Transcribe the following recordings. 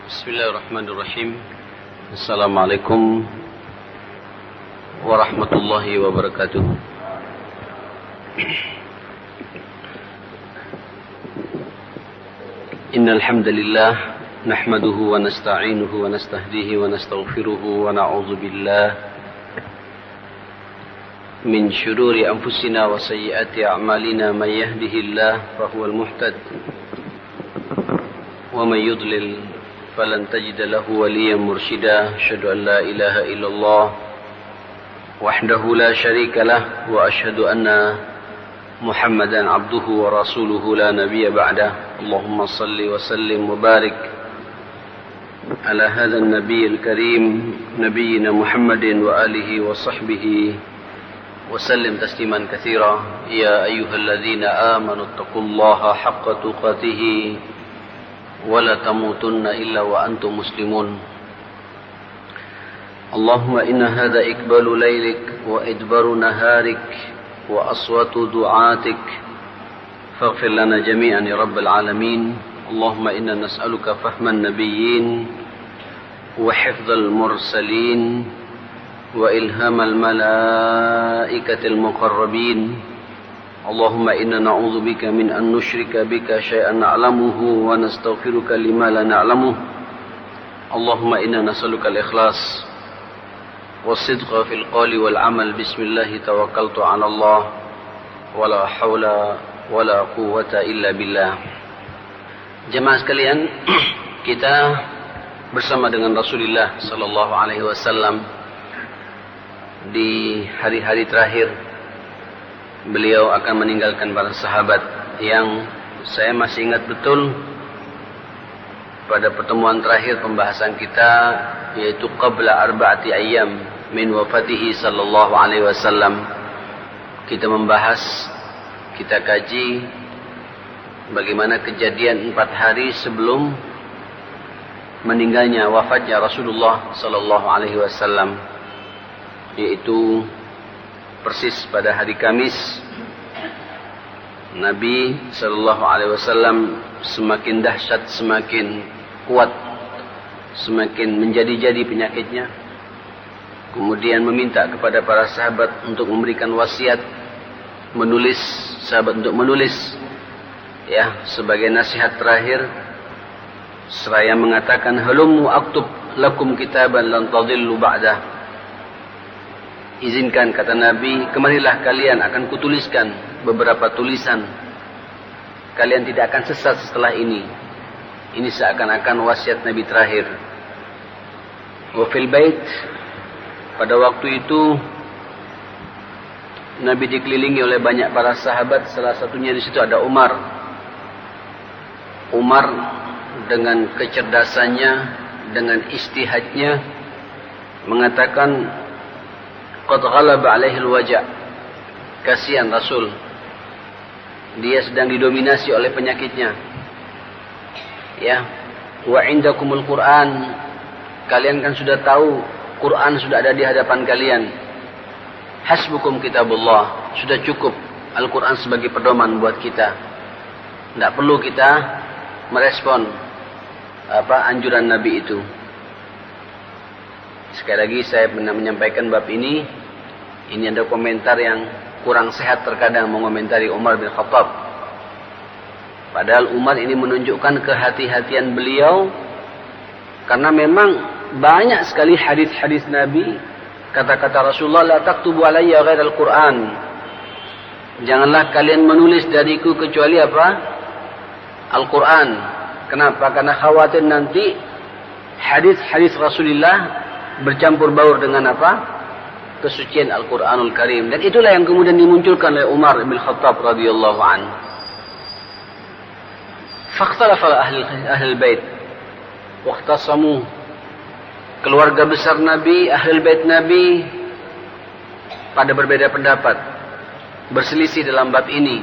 Bismillahirrahmanirrahim. Assalamualaikum warahmatullahi wabarakatuh. Innal hamdalillah nahmaduhu wa nasta'inuhu wa nastahdihi wa nastaghfiruhu wa na'udzu billah min shururi anfusina wa sayyiati a'malina may yahdihillahu fahuwal muhtad wa may yudlil فلن تجد له وليا مرشدا أشهد أن لا إله إلا الله وحده لا شريك له وأشهد أن محمدا عبده ورسوله لا نبي بعده اللهم صل وسلم وبارك على هذا النبي الكريم نبينا محمد وآله وصحبه وسلم تسليما كثيرا يا أيها الذين آمنوا اتقوا الله حق تقاته ولا تموتن إلا وأنتم مسلمون اللهم إن هذا إقبال ليلك وإدبار نهارك وأصوات دعاتك فاغفر لنا جميعا يا رب العالمين اللهم إنا نسألك فهم النبيين وحفظ المرسلين وإلهام الملائكة المقربين اللهم إنا نعوذ بك من أن نشرك بك شيئا نعلمه ونستغفرك لما لا نعلمه اللهم إنا نسألك الإخلاص والصدق في القول والعمل بسم الله توكلت على الله ولا حول ولا قوة إلا بالله. Jemaah sekalian, kita bersama dengan Rasulullah sallallahu alaihi wasallam di hari-hari terakhir beliau akan meninggalkan para sahabat yang saya masih ingat betul pada pertemuan terakhir pembahasan kita, yaitu qabla arba'ati ayyam min wafatihi sallallahu alaihi wasallam. Kita membahas, kita kaji bagaimana kejadian 4 hari sebelum meninggalnya, wafatnya Rasulullah sallallahu alaihi wasallam, yaitu persis pada hari Kamis. Nabi sallallahu alaihi wasallam semakin dahsyat, semakin kuat, semakin menjadi-jadi penyakitnya. Kemudian meminta kepada para sahabat untuk memberikan wasiat, menulis, sahabat untuk menulis, ya, sebagai nasihat terakhir. Seraya mengatakan, halummu aktub lakum kitaban lan tadillu ba'dah. Izinkan, kata Nabi, kemarilah kalian akan kutuliskan beberapa tulisan. Kalian tidak akan sesat setelah ini. Ini seakan-akan wasiat Nabi terakhir. Wa fil bait, pada waktu itu Nabi dikelilingi oleh banyak para sahabat. Salah satunya di situ ada Umar. Umar dengan kecerdasannya, dengan ijtihadnya mengatakan, qad ghalaba alaihi alwaja'. Kasihan Rasul, dia sedang didominasi oleh penyakitnya. Ya, wa indakumul Quran, kalian kan sudah tahu Quran sudah ada di hadapan kalian. Hasbukum kitabullah, sudah cukup Al-Quran sebagai pedoman buat kita. Tidak perlu kita merespon anjuran Nabi itu. Sekali lagi saya pernah menyampaikan bab ini ada komentar yang kurang sehat terkadang mengomentari Umar bin Khattab. Padahal Umar ini menunjukkan kehati-hatian beliau, karena memang banyak sekali hadis-hadis Nabi, kata-kata Rasulullah, la taktubu alayya ghairal Quran. Janganlah kalian menulis dariku kecuali apa? Al-Quran. Kenapa? Karena khawatir nanti hadis-hadis Rasulullah bercampur baur dengan apa? Kesucian Al-Quranul Karim. Dan itulah yang kemudian dimunculkan oleh Umar bin Khattab radhiyallahu anhu. Fakhtalafa ahli bait waqtasamu. Keluarga besar Nabi, ahli bait Nabi pada berbeda pendapat, berselisih dalam bab ini,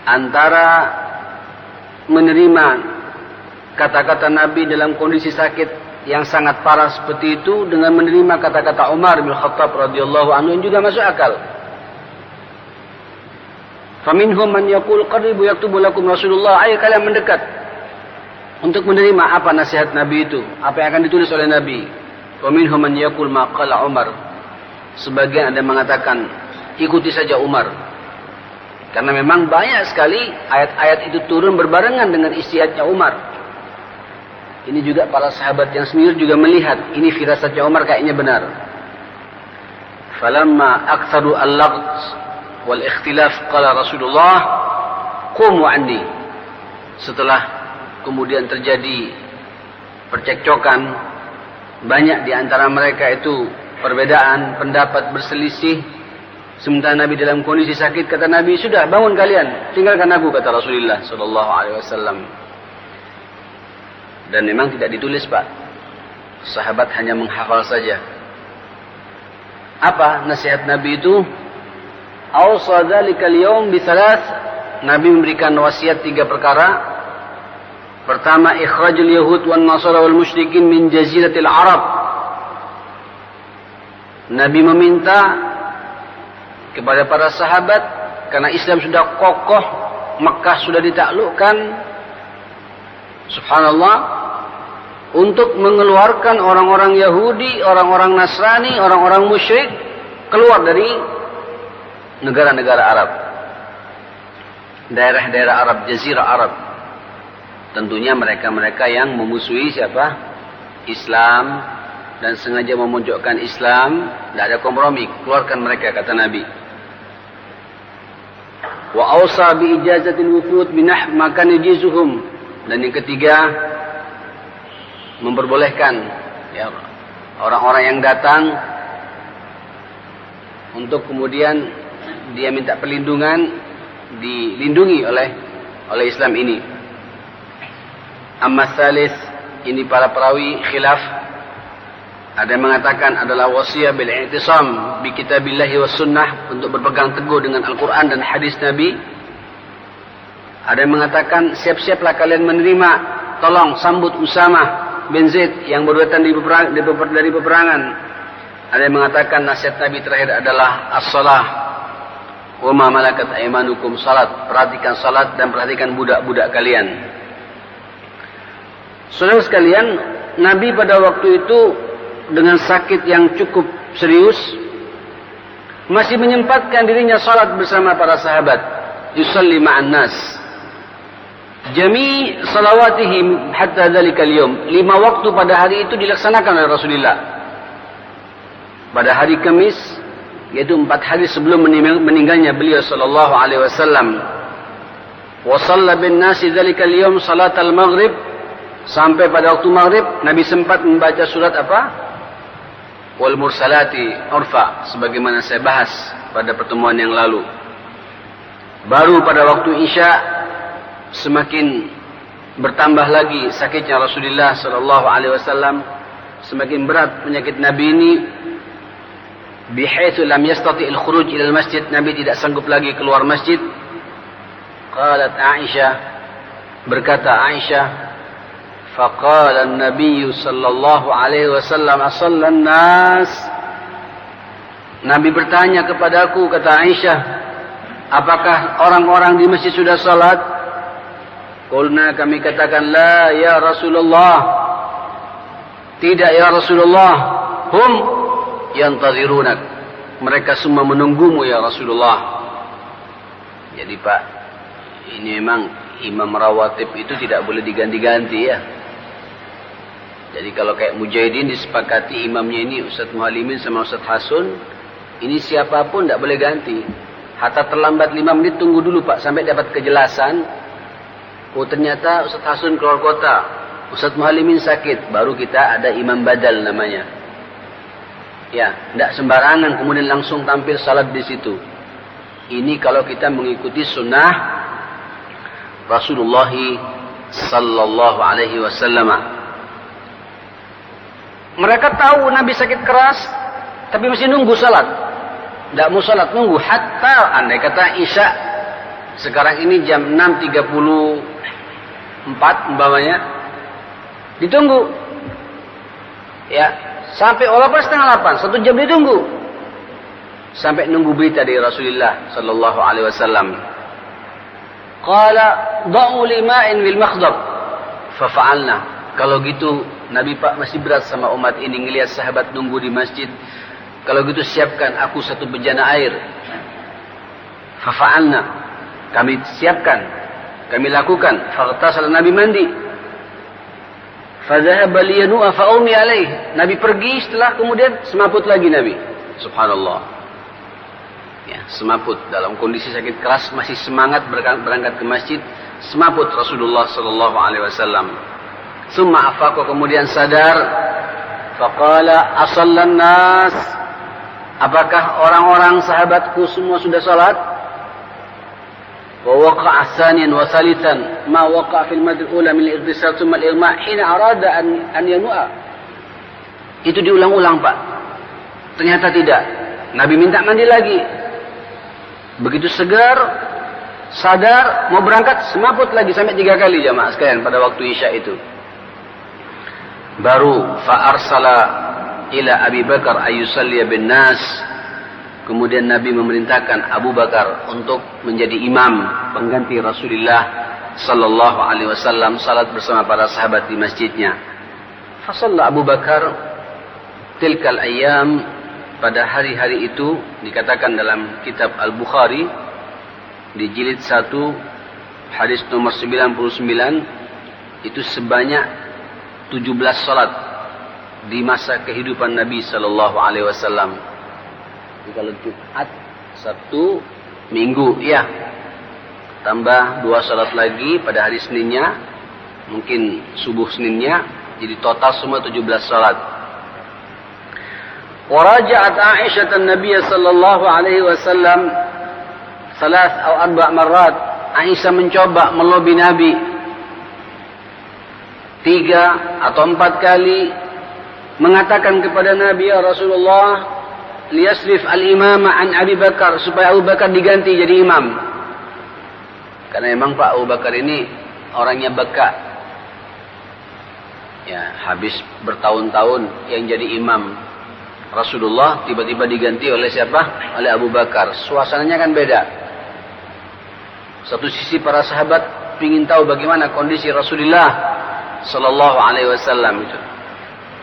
antara menerima kata-kata Nabi dalam kondisi sakit yang sangat parah seperti itu dengan menerima kata-kata Umar bin Khattab radhiyallahu anhu yang juga masuk akal. Faminhum man yaqul qaribu yaktubu lakum Rasulullah, ayo kalian mendekat. untuk menerima apa nasihat Nabi itu, apa yang akan ditulis oleh Nabi. Wa minhum man yaqul ma qala Umar. Sebagian ada yang mengatakan ikuti saja Umar. Karena memang banyak sekali ayat-ayat itu turun berbarengan dengan istihadnya Umar. Ini juga para sahabat yang sendiri juga melihat ini firasatnya Umar kayaknya benar. Falamma aktsaru al-laght wal ikhtilaf qala Rasulullah qumu anni. Setelah kemudian terjadi percekcokan, banyak di antara mereka itu perbedaan pendapat, berselisih, sementara Nabi dalam kondisi sakit, kata Nabi, sudah bangun kalian, tinggalkan aku, kata Rasulullah sallallahu alaihi wasallam. Dan memang tidak ditulis, Pak. Sahabat hanya menghafal saja. Apa nasihat Nabi itu? Awsa dzalikal yaum bi thalath. Nabi memberikan wasiat 3 perkara. Pertama, ikhrajul yahud wan nasara wal musyrikin min jaziratil Arab. Nabi meminta kepada para sahabat, karena Islam sudah kokoh, Mekah sudah ditaklukkan, subhanallah, untuk mengeluarkan orang-orang Yahudi, orang-orang Nasrani, orang-orang musyrik keluar dari negara-negara Arab, daerah-daerah Arab, jazirah Arab. Tentunya mereka-mereka yang memusuhi siapa? Islam, dan sengaja memojokkan Islam. Tidak ada kompromi, keluarkan mereka, kata Nabi. Wa awsa bi ijazatil wufud binah makan yajizuhum. Dan yang ketiga, memperbolehkan ya, orang-orang yang datang untuk kemudian dia minta perlindungan, dilindungi oleh Islam ini. Amma tsalits, ini para perawi khilaf. Ada yang mengatakan adalah wasiyah bil i'tisam bi kitabillahi was sunnah, untuk berpegang teguh dengan Al-Quran dan hadis Nabi. Ada yang mengatakan siap-siaplah kalian menerima, tolong sambut Usamah bin Zaid yang baru datang dari peperangan. Ada yang mengatakan nasihat Nabi terakhir adalah as-salah wa ma malakat aymanukum, salat, perhatikan salat dan perhatikan budak-budak kalian. Saudara sekalian, Nabi pada waktu itu dengan sakit yang cukup serius masih menyempatkan dirinya salat bersama para sahabat, yusalli ma'an nas jami salawatihim hatta dzalikal yaum. 5 waktu pada hari itu dilaksanakan oleh Rasulullah. Pada hari Kamis, yaitu 4 hari sebelum meninggalnya beliau sallallahu alaihi wasallam. Wa shalla bin nasi dzalikal yaum salatal maghrib. Sampai pada waktu maghrib Nabi sempat membaca surat apa? Wal mursalati urfa, sebagaimana saya bahas pada pertemuan yang lalu. Baru pada waktu Isya semakin bertambah lagi sakitnya Rasulullah sallallahu alaihi wasallam, semakin berat penyakit Nabi ini, bihaitsu lam yastati al-khuruj ila al-masjid. Nabi tidak sanggup lagi keluar masjid. Qalat Aisyah, berkata Aisyah, faqala an-nabiy sallallahu alaihi wasallam asallan nas. Nabi bertanya kepadaku, kata Aisyah, apakah orang-orang di masjid sudah salat? Qulna, kami katakan, la ya Rasulullah, tidak ya Rasulullah, hum yantazirunak, mereka semua menunggumu ya Rasulullah. Jadi Pak, ini memang imam rawatib itu tidak boleh diganti-ganti ya. Jadi kalau kayak Mujahidin disepakati imamnya ini Ustadz Muhalimin sama Ustadz Hasun, ini siapapun tidak boleh ganti. Hatta terlambat 5 menit, tunggu dulu Pak sampai dapat kejelasan. Oh ternyata Ustadz Hasun keluar kota, Ustadz Muhalimin sakit, baru kita ada imam badal namanya. Ya, tidak sembarangan kemudian langsung tampil salat di situ. Ini kalau kita mengikuti sunnah Rasulullah sallallahu alaihi wasallam. Mereka tahu Nabi sakit keras, tapi masih nunggu salat. Tidak mau salat, nunggu. Hatta andai kata Isya, sekarang ini jam 6.34 umpamanya, ditunggu. Ya, sampai walaupun setengah 8, 1 jam ditunggu. Sampai nunggu berita dari Rasulullah sallallahu alaihi wasallam. Qala da'u li ma'in bil makhdab Fafa'alna. Kalau gitu Nabi Pak masih berat sama umat ini ngelihat sahabat nunggu di masjid. Kalau gitu siapkan aku satu bejana air. Fafa'alna. Kami siapkan, kami lakukan. Faghtasala, Nabi mandi. Fadhahaba liyanu'a fa'umi alaih. Nabi pergi, setelah kemudian semaput lagi Nabi. Subhanallah. Ya, semaput dalam kondisi sakit keras, masih semangat berangkat ke masjid. Semaput Rasulullah sallallahu alaihi wasallam. Summa afaqa, kemudian sadar. Faqala asallan nas. Apakah orang-orang sahabatku semua sudah salat? Wa waqa'a tsaniyan wa tsalitsan ma waqa'a fil mad al-ula min al-ightisal thumma al-irma' hina arada an yanu'a. Itu diulang-ulang, Pak. Ternyata tidak. Nabi minta mandi lagi. Begitu segar, sadar, mau berangkat, semaput lagi sampai 3 kali jamaah sekalian pada waktu Isya itu. Baru fa'arsala ila Abi Bakar ayyusalliya bin nas. Kemudian Nabi memerintahkan Abu Bakar untuk menjadi imam pengganti Rasulullah sallallahu alaihi wasallam salat bersama para sahabat di masjidnya. Fa shalla Abu Bakar tilkal ayyam, pada hari-hari itu dikatakan dalam kitab Al-Bukhari di jilid 1 hadis nomor 99 itu sebanyak 17 salat di masa kehidupan Nabi sallallahu alaihi wasallam. Kalau Jumat, Sabtu, Minggu, ya. Tambah 2 salat lagi pada hari Seninnya, mungkin subuh Seninnya, jadi total semua 17 salat. Waraja'at Aisyah an-Nabiy sallallahu alaihi wasallam 3 atau 4 marat. Aisyah mencoba melobi Nabi 3 atau 4 kali, mengatakan kepada Nabi, ya Rasulullah, liyasrif al-imama an Abi Bakar, supaya Abu Bakar diganti jadi imam. Karena memang Pak Abu Bakar ini orangnya beka. Ya, habis bertahun-tahun yang jadi imam Rasulullah, tiba-tiba diganti oleh siapa? Oleh Abu Bakar. Suasananya kan beda. Satu sisi para sahabat ingin tahu bagaimana kondisi Rasulullah sallallahu alaihi wasallam itu.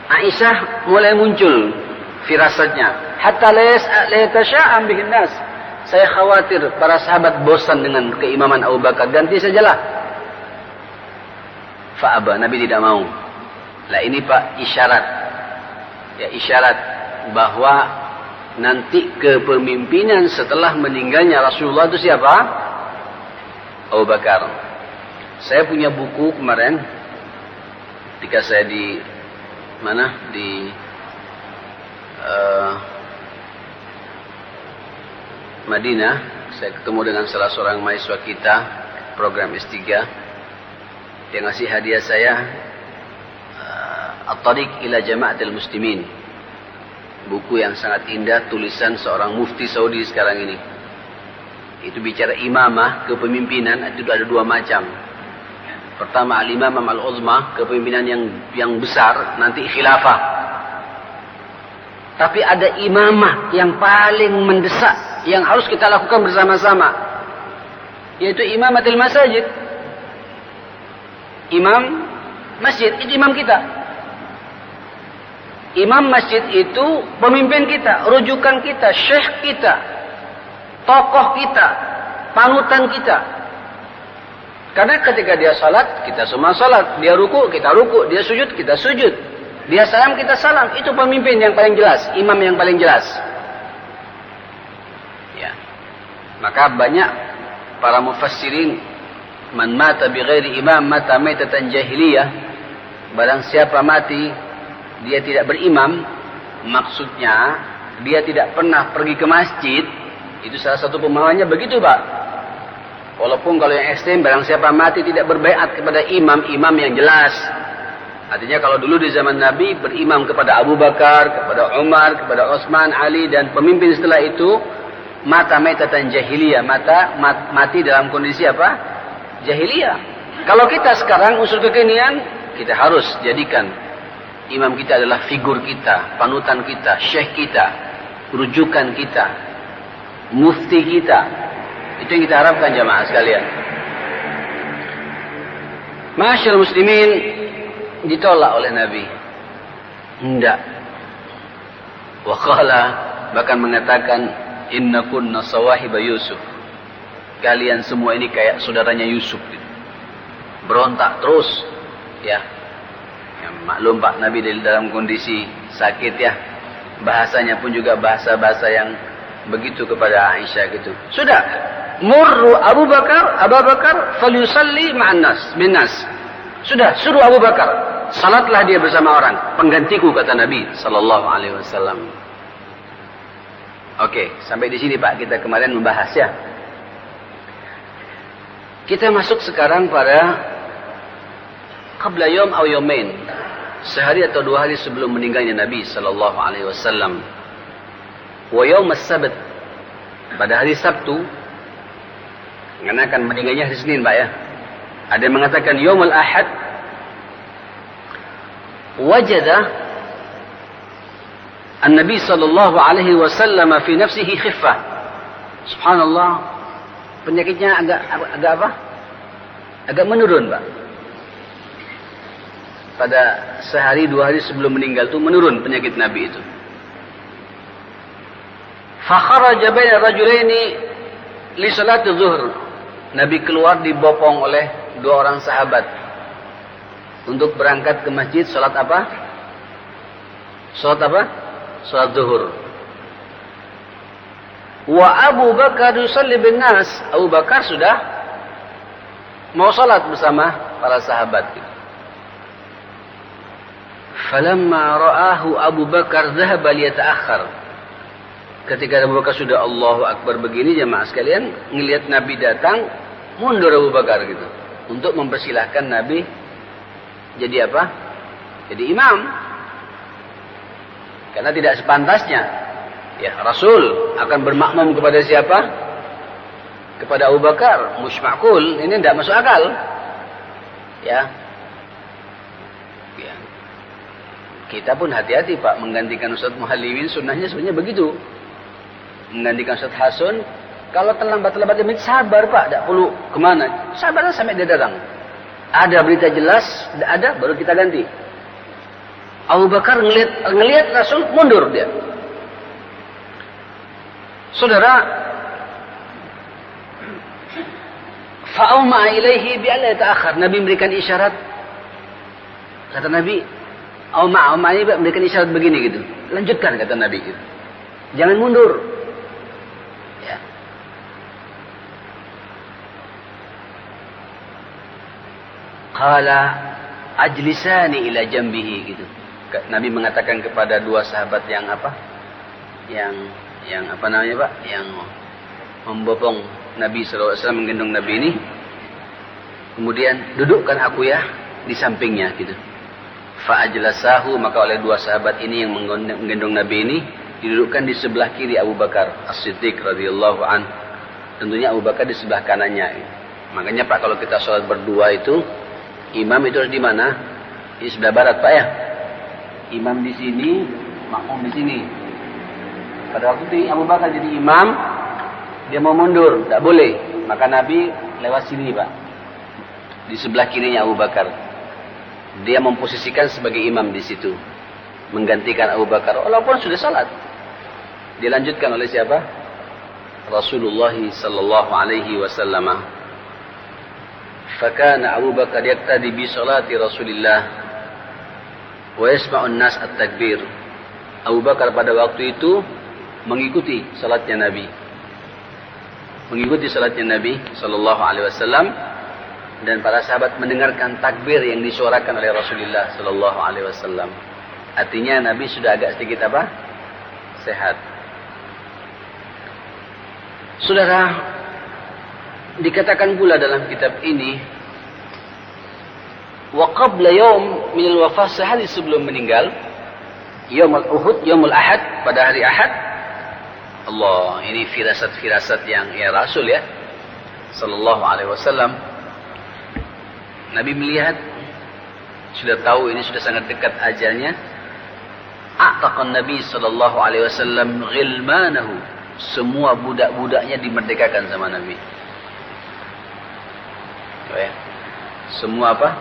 Aisyah mulai muncul firasatnya, hatta la yatasha'am bihin nas. Saya khawatir para sahabat bosan dengan keimaman Abu Bakar, ganti sajalah. Fa'aba, Nabi tidak mau. Lah ini Pak isyarat. Ya, isyarat bahwa nanti kepemimpinan setelah meninggalnya Rasulullah itu siapa? Abu Bakar. Saya punya buku kemarin ketika saya di Madinah, saya ketemu dengan salah seorang mahasiswa kita program S3. Dia ngasih hadiah saya At-Tariq ila Jama'atil Muslimin, buku yang sangat indah, tulisan seorang mufti Saudi sekarang ini. Itu bicara imamah, kepemimpinan. Itu ada 2 macam. Pertama al-imamah al-uzma, kepemimpinan yang besar, nanti khilafah. Tapi ada imamah yang paling mendesak, yang harus kita lakukan bersama-sama, yaitu imamatil masajid. Imam masjid itu imam kita. Imam masjid itu pemimpin kita, rujukan kita, syekh kita, tokoh kita, panutan kita. Karena ketika dia salat, kita semua salat. Dia ruku, kita ruku. Dia sujud, kita sujud. Dia salam, kita salam. Itu pemimpin yang paling jelas, imam yang paling jelas. Ya. Maka banyak para mufassirin, man mata bi ghairi imam mata maitatan jahiliyah. Barang siapa mati dia tidak berimam, maksudnya dia tidak pernah pergi ke masjid. Itu salah satu pemahamannya begitu, Pak. Walaupun kalau yang ekstrem, barang siapa mati tidak berbaiat kepada imam yang jelas. Artinya kalau dulu di zaman Nabi berimam kepada Abu Bakar, kepada Umar, kepada Utsman, Ali, dan pemimpin setelah itu, mata maitatan jahiliyah, mati dalam kondisi apa? Jahiliyah. Kalau kita sekarang usul kekinian, kita harus jadikan imam kita adalah figur kita, panutan kita, syekh kita, rujukan kita, mufti kita. Itu yang kita harapkan jamaah sekalian. Ma'asyiral muslimin, ditolak oleh Nabi. Enggak. Wa qala, bahkan mengatakan, inna kunna sawahiba Yusuf. Kalian semua ini kayak saudaranya Yusuf. Berontak terus. Ya. Maklum Pak, Nabi dalam kondisi sakit ya. Bahasanya pun juga bahasa-bahasa yang begitu kepada Aisyah gitu. Sudah. Murru Abu Bakar falyusalli ma'an nas, bin nas. Sudah, suruh Abu Bakar, salatlah dia bersama orang, penggantiku kata Nabi sallallahu alaihi wasallam. Oke, sampai di sini Pak, kita kemarin membahas ya. Kita masuk sekarang pada qabla yawm aw yawmain. Sehari atau 2 hari sebelum meninggalnya Nabi sallallahu alaihi wasallam. Wa yawm as-sabt. Pada hari Sabtu, karena akan meninggalnya hari Senin Pak ya. Ada yang mengatakan Yawmul Ahad wajada An-Nabi sallallahu alaihi wasallam fi nafsihi khiffah. Subhanallah, penyakitnya agak apa? Agak menurun, Pak. Pada sehari 2 hari sebelum meninggal itu menurun penyakit Nabi itu. Fa kharaja baina rajulaini li salati zuhr. Nabi keluar dibopong oleh 2 orang sahabat untuk berangkat ke masjid salat apa? Salat apa? Salat zuhur. Wa Abu Bakar yusalli bin nas. Abu Bakar sudah mau salat bersama para sahabat. Falamma ra'ahu Abu Bakar dhahaba liyata'akhkhar. Ketika Abu Bakar sudah Allahu Akbar begini, jemaah sekalian, ngelihat Nabi datang, mundur Abu Bakar gitu. Untuk mempersilahkan Nabi jadi apa? Jadi imam. Karena tidak sepantasnya. Ya, Rasul akan bermakmum kepada siapa? Kepada Abu Bakar. Musymakul, ini tidak masuk akal. Ya. Ya. Kita pun hati-hati Pak, menggantikan Ustaz Muhallimin, sunnahnya sebenarnya begitu. Menggantikan Ustaz Hasan, kalau terlambat-lambat menit sabar Pak, tidak perlu kemana, sabarlah sampai dia datang. Ada berita jelas, tidak ada, baru kita ganti. Abu Bakar ngelihat Rasul, mundur dia. Saudara, fa'uma ilaihi bi'alla yata'akhkhar. Nabi memberikan isyarat. Kata Nabi, Auma ini memberikan isyarat begini gitu. Lanjutkan kata Nabi gitu. Jangan mundur. Ya. Qala ajlisani ila jambihi gitu. Nabi mengatakan kepada 2 sahabat yang apa? Yang apa namanya Pak? Yang membopong Nabi sallallahu alaihi wasallam, menggendong Nabi ini. Kemudian dudukkan aku ya di sampingnya gitu. Fa ajlasahu, maka oleh 2 sahabat ini yang menggendong Nabi ini didudukkan di sebelah kiri Abu Bakar As-Siddiq radhiyallahu an. Tentunya Abu Bakar di sebelah kanannya. Makanya Pak, kalau kita sholat berdua itu, imam itu harus di mana? Di sebelah barat Pak ya. Imam di sini, makmum di sini. Pada waktu itu Abu Bakar jadi imam, dia mau mundur, tak boleh. Maka Nabi lewat sini Pak, di sebelah kirinya Abu Bakar. Dia memposisikan sebagai imam di situ, menggantikan Abu Bakar walaupun sudah salat. Dilanjutkan oleh siapa? Rasulullah sallallahu alaihi wasallam. Fakana Abu Bakar yaqtadi bi salati Rasulillah wa yasma'u an-nas at-takbir. Abu Bakar pada waktu itu mengikuti salatnya Nabi. Mengikuti salatnya Nabi sallallahu alaihi wasallam, dan para sahabat mendengarkan takbir yang disuarakan oleh Rasulullah sallallahu alaihi wasallam. Artinya Nabi sudah agak sedikit apa? Sehat. Saudara, dikatakan pula dalam kitab ini, wa qabla yawm min al-wafah, sehari sebelum meninggal, yaumul Uhud, yaumul Ahad, pada hari Ahad. Allah, ini firasat-firasat yang ya Rasul ya sallallahu alaihi wasallam. Nabi melihat, sudah tahu ini sudah sangat dekat ajalnya. A'taqan Nabi sallallahu alaihi wasallam ghilmanahu. Semua budak-budaknya dimerdekakan sama Nabi. Ya. Semua apa?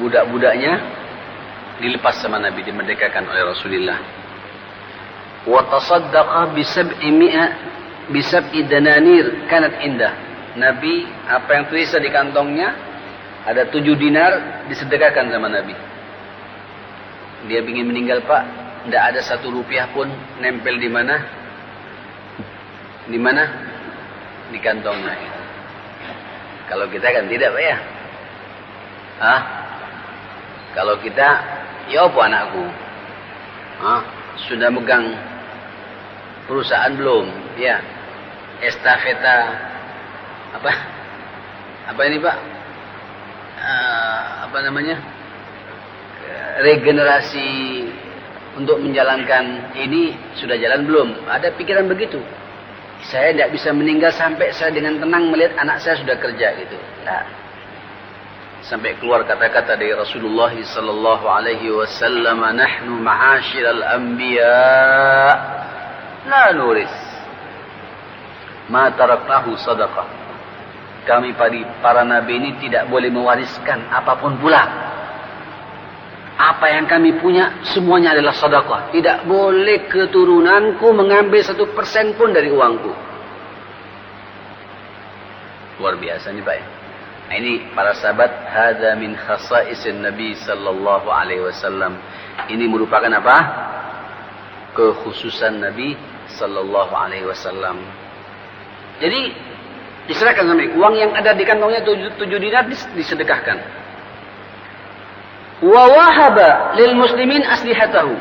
budak-budaknya dilepas sama Nabi, dimerdekakan oleh Rasulullah. Wa tasaddaqa bisab'i dananir kanat indah. Nabi apa yang terisa di kantongnya ada 7 dinar disedekahkan sama Nabi. Dia ingin meninggal, Pak, tidak ada 1 rupiah pun nempel di mana? Di mana? Di kantongnya. Kalau kita kan tidak, Pak ya. Kalau kita, ya apa anakku? Sudah megang perusahaan belum? Ya. Estafeta apa ini, Pak? Apa namanya? Regenerasi untuk menjalankan ini sudah jalan belum? Ada pikiran begitu. Saya tidak bisa meninggal sampai saya dengan tenang melihat anak saya sudah kerja gitu. Nah, sampai keluar kata-kata dari Rasulullah sallallahu alaihi wasallam, "Nahnu ma'asyiral anbiya la nuris ma taraknahu sadaqah." Kami para nabi ini tidak boleh mewariskan apapun pula. Apa yang kami punya semuanya adalah sedekah. Tidak boleh keturunanku mengambil 1% pun dari uangku. Luar biasa nih, Pak. Nah, ini para sahabat, hadza min khasaisin Nabi sallallahu alaihi wasallam. Ini merupakan apa? Kekhususan Nabi sallallahu alaihi wasallam. Jadi diserahkan sama uang yang ada di kantongnya 7 dinar disedekahkan. Wa wahaba lil muslimin aslihatahu.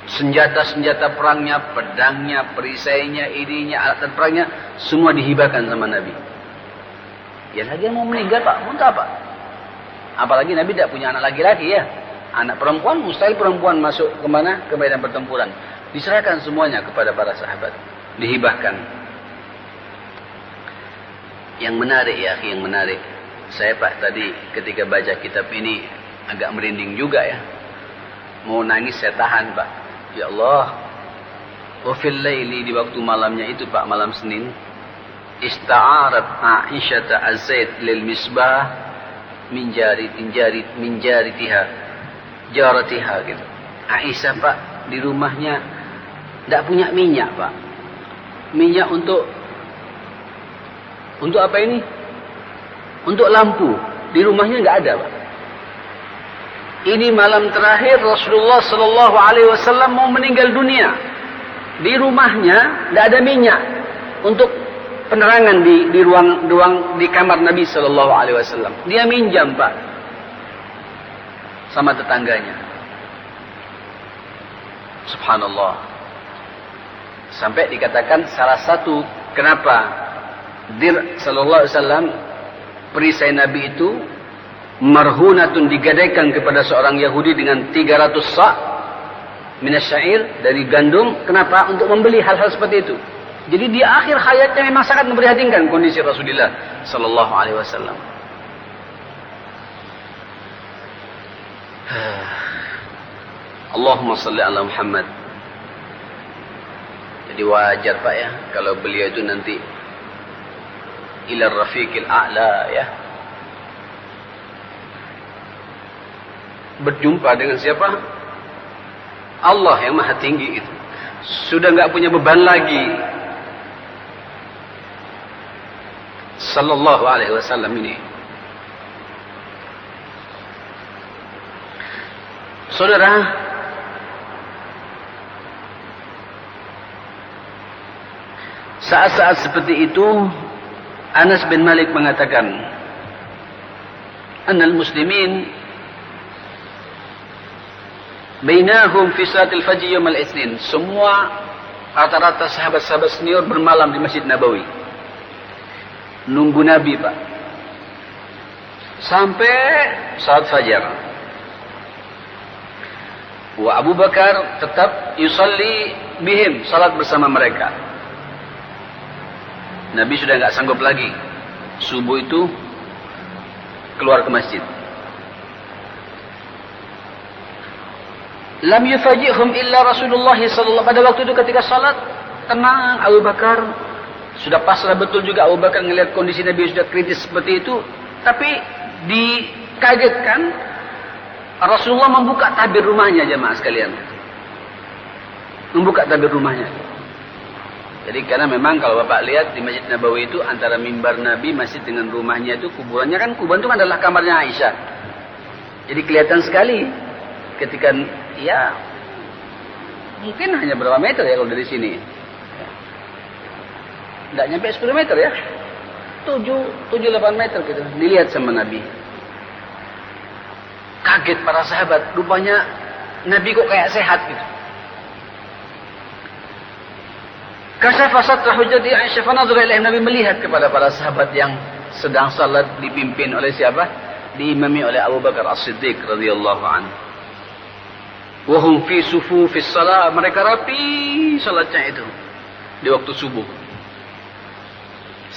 Senjata-senjata perangnya, pedangnya, perisainya, ininya, alat perangnya semua dihibahkan sama Nabi. Ya lagi mau meninggal, Pak, muntah, Pak. Apalagi Nabi tidak punya anak laki-laki ya. Anak perempuan, mustahil perempuan masuk ke mana? Ke medan pertempuran. Diserahkan semuanya kepada para sahabat. Dihibahkan. Yang menarik ya, yang menarik. Saya, Pak, tadi ketika baca kitab ini agak merinding juga ya. Mau nangis saya tahan, Pak. Ya Allah. Wa fil laili, di waktu malamnya itu, Pak, malam Senin, ista'arat Aisyah az-Zaid lil misbah min jaratiha gitu. Aisyah, Pak, di rumahnya tidak punya minyak, Pak. Minyak untuk apa ini? Untuk lampu. Di rumahnya nggak ada, Pak. Ini malam terakhir Rasulullah sallallahu alaihi wasallam mau meninggal dunia. Di rumahnya nggak ada minyak untuk penerangan di ruang di kamar Nabi sallallahu alaihi wasallam. Dia minjam, Pak, sama tetangganya. Subhanallah. Sampai dikatakan salah satu kenapa dir sallallahu alaihi wasallam, perisai Nabi itu marhunatun, digadaikan kepada seorang Yahudi dengan 300 sa' minasyair, dari gandum. Kenapa? Untuk membeli hal-hal seperti itu. Jadi di akhir hayatnya memang sangat memprihatinkan kondisi Rasulullah sallallahu alaihi wasallam. Allahumma salli ala Muhammad. Jadi wajar, Pak ya, kalau beliau itu nanti ila rafiqil a'la ya. Berjumpa dengan siapa? Allah yang maha tinggi itu. Sudah enggak punya beban lagi. Sallallahu alaihi wasallam ini. Saudara, saat-saat seperti itu Anas bin Malik mengatakan, "Annal muslimin bainahum fi salatil fajr yaum al-itsnin." Semua rata-rata sahabat-sahabat senior bermalam di Masjid Nabawi. Nunggu Nabi, Pak. Sampai saat fajar. Wa Abu Bakar tetap yusalli bihim, salat bersama mereka. Nabi sudah enggak sanggup lagi. Subuh itu keluar ke masjid. Lam yufajihum illa Rasulullah sallallahu. Pada waktu itu ketika salat, tenang Abu Bakar. Sudah pasrah betul juga Abu Bakar ngelihat kondisi Nabi sudah kritis seperti itu. Tapi Kaget kan? Rasulullah membuka tabir rumahnya, jemaah sekalian. Membuka tabir rumahnya. Jadi karena memang kalau Bapak lihat di Masjid Nabawi itu antara mimbar Nabi masjid dengan rumahnya itu kuburannya kan, kuburan itu adalah kamarnya Aisyah. Jadi kelihatan sekali ketika ya mungkin hanya berapa meter ya kalau dari sini. Tidak nyampe 10 meter ya. 7-8 meter gitu. Dilihat sama Nabi. Kaget para sahabat. Rupanya Nabi kok kayak sehat gitu. Kasyafa satra hujjati Aisyah fanazara ilaihim. Nabi melihat kepada para sahabat yang sedang salat dipimpin oleh siapa? Diimami oleh Abu Bakar As-Siddiq radhiyallahu anhu. Wa hum fi sufufis shalah. Mereka rapi salatnya itu di waktu subuh.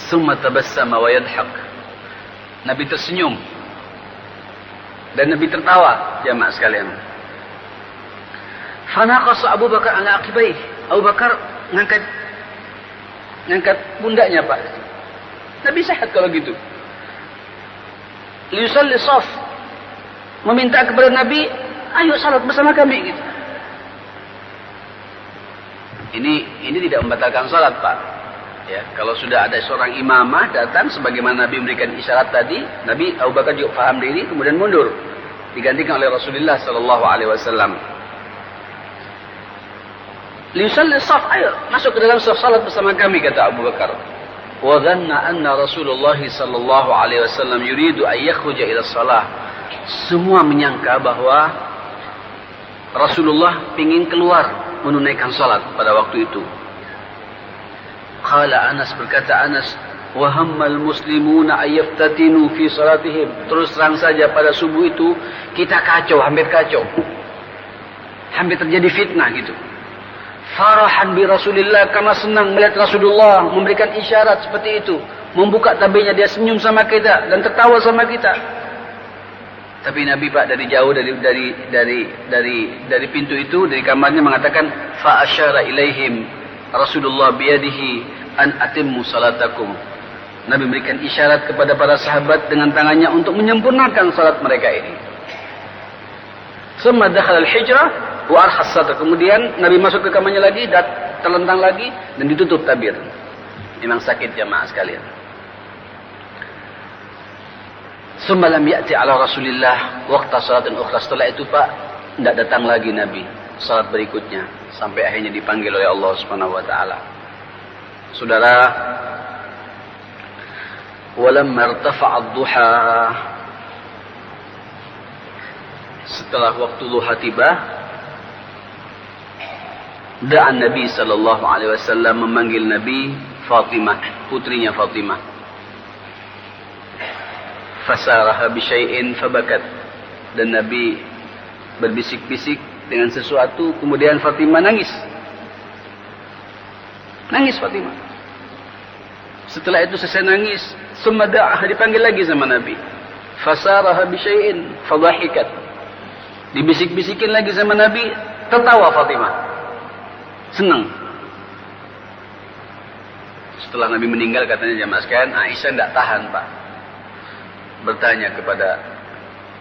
Summa tabassama wa yadhhak. Nabi tersenyum dan Nabi tertawa, jamaah sekalian. Fanaqasa Abu Bakar ala aqibaih. Abu Bakar ngangkat pundaknya, Pak. Nabi sehat kalau gitu. Liyusalli shaf. Meminta kepada Nabi, ayo salat bersama kami gitu. Ini tidak membatalkan salat, Pak. Ya, kalau sudah ada seorang imamah datang sebagaimana Nabi memberikan isyarat tadi, Nabi Abu Bakar juga paham diri kemudian mundur. Digantikan oleh Rasulullah sallallahu alaihi wasallam. Liyusalli shaf, ayo masuk ke dalam shaf salat bersama kami, kata Abu Bakar. Wa dhanna anna Rasulullah sallallahu alaihi wasallam yuridu an yakhruja ila shalah. Semua menyangka bahwa Rasulullah ingin keluar menunaikan salat pada waktu itu. Qala Anas, berkata Anas, wa hammal muslimuna ayaftatinu fi salatihim. Terus terang saja pada subuh itu kita kacau, hampir kacau. Hampir terjadi fitnah gitu. Farahan bi Rasulillah, karena senang melihat Rasulullah memberikan isyarat seperti itu, membuka tabirnya, dia senyum sama kita dan tertawa sama kita. Tapi Nabi, Pak, dari jauh dari pintu itu, dari kamarnya mengatakan fa asyara ilaihim Rasulullah biyadihi an atimmu salatakum. Nabi memberikan isyarat kepada para sahabat dengan tangannya untuk menyempurnakan salat mereka ini. Summa dakhala al-hijrah wa arhas sadr. Kemudian Nabi masuk ke kamarnya lagi, terlentang lagi dan ditutup tabir. Memang sakit jamaah sekalian. Summa lam ya'ti ala Rasulillah waqta salatin ukhra. Setelah itu, Pak, tidak datang lagi Nabi salat berikutnya sampai akhirnya dipanggil oleh Allah Subhanahu wa taala. Saudara, walamma irtafa'a ad-duha, setelah waktu duha tiba, da'a Nabi sallallahu alaihi wasallam, memanggil Nabi Fatimah, putrinya Fatimah. Fasaraha bi syai'in fabakat, dan Nabi berbisik-bisik dengan sesuatu, kemudian Fatimah nangis. Nangis Fatimah. Setelah itu selesai nangis, summa da'ah, dipanggil lagi sama Nabi. Fasaraha bi syai'in fadhahikat. Dibisik-bisikin lagi sama Nabi, tertawa Fatimah. Senang. Setelah Nabi meninggal, katanya jamaah sekalian, Aisyah tidak tahan, Pak, bertanya kepada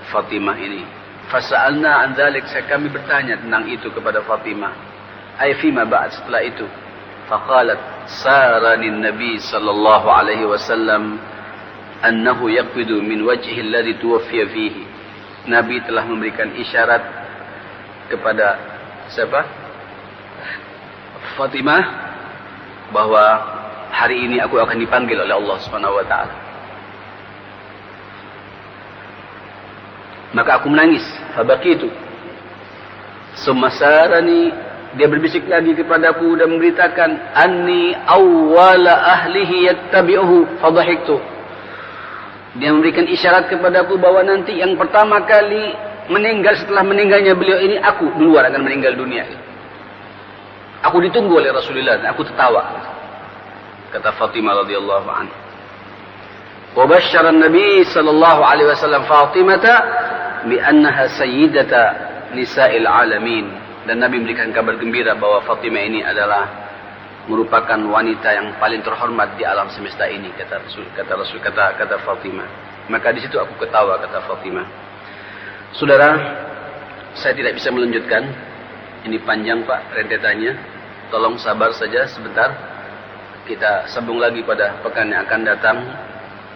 Fatimah ini. Fasa'alna an dzalik, kami bertanya tentang itu kepada Fatimah. Ay fima ba'd, setelah itu. Faqalat sarani Nabi sallallahu alaihi wasallam annahu yaqbidu min wajhi alladhi tuwaffiya fihi. Nabi telah memberikan isyarat kepada siapa? Fatimah, bahwa hari ini aku akan dipanggil oleh Allah Subhanahu wa taala. Maka aku menangis, fabakitu. Summa sarani, dia berbisik lagi kepadaku dan memberitakan, anni awwala ahlihi yattabi'uhu, fadhahiktu. Dia memberikan isyarat kepadaku bahwa nanti yang pertama kali meninggal setelah meninggalnya beliau ini, aku duluan akan meninggal dunia. Aku ditunggu oleh Rasulullah dan aku tertawa, kata Fatimah radhiyallahu anha. Wa basyara Nabi sallallahu alaihi wasallam Fatimata bi annaha sayyidata nisa'il alamin, dan Nabi memberikan kabar gembira bahwa Fatimah ini adalah merupakan wanita yang paling terhormat di alam semesta ini, kata Fatimah. Maka di situ aku ketawa, kata Fatimah. Saudara, saya tidak bisa melanjutkan. Ini panjang Pak rentetannya. Tolong sabar saja sebentar. Kita sambung lagi pada pekan yang akan datang.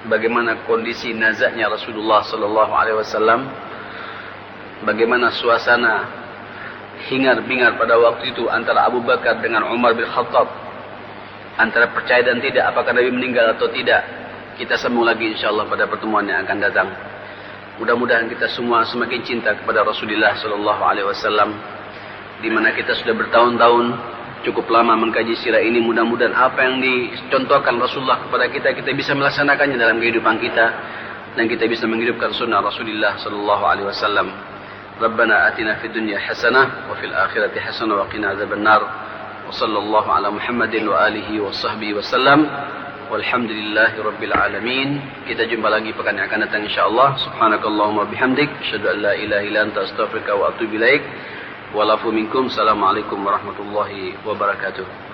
Bagaimana kondisi nazaknya Rasulullah sallallahu alaihi wasallam. Bagaimana suasana hingar-bingar pada waktu itu antara Abu Bakar dengan Umar bin Khattab. Antara percaya dan tidak, apakah Nabi meninggal atau tidak. Kita sambung lagi insyaAllah pada pertemuan yang akan datang. Mudah-mudahan kita semua semakin cinta kepada Rasulullah SAW. Di mana kita sudah bertahun-tahun cukup lama mengkaji sirah ini. Mudah-mudahan apa yang dicontohkan Rasulullah kepada kita, kita bisa melaksanakannya dalam kehidupan kita. Dan kita bisa menghidupkan sunnah Rasulullah SAW. Rabbana atina fid dunya hasanah wa fil akhirati hasanah wa qina azabannar. Wa sallallahu ala Muhammadin wa alihi wa sahbihi wa sallam. Walhamdulillahi rabbil alamin. Kita jumpa lagi pekan yang akan datang insyaallah. Subhanakallahumma bihamdik asyhadu an la ilaha illa anta astaghfiruka wa atubu ilaik. Walafu minkum. Assalamualaikum warahmatullahi wabarakatuh.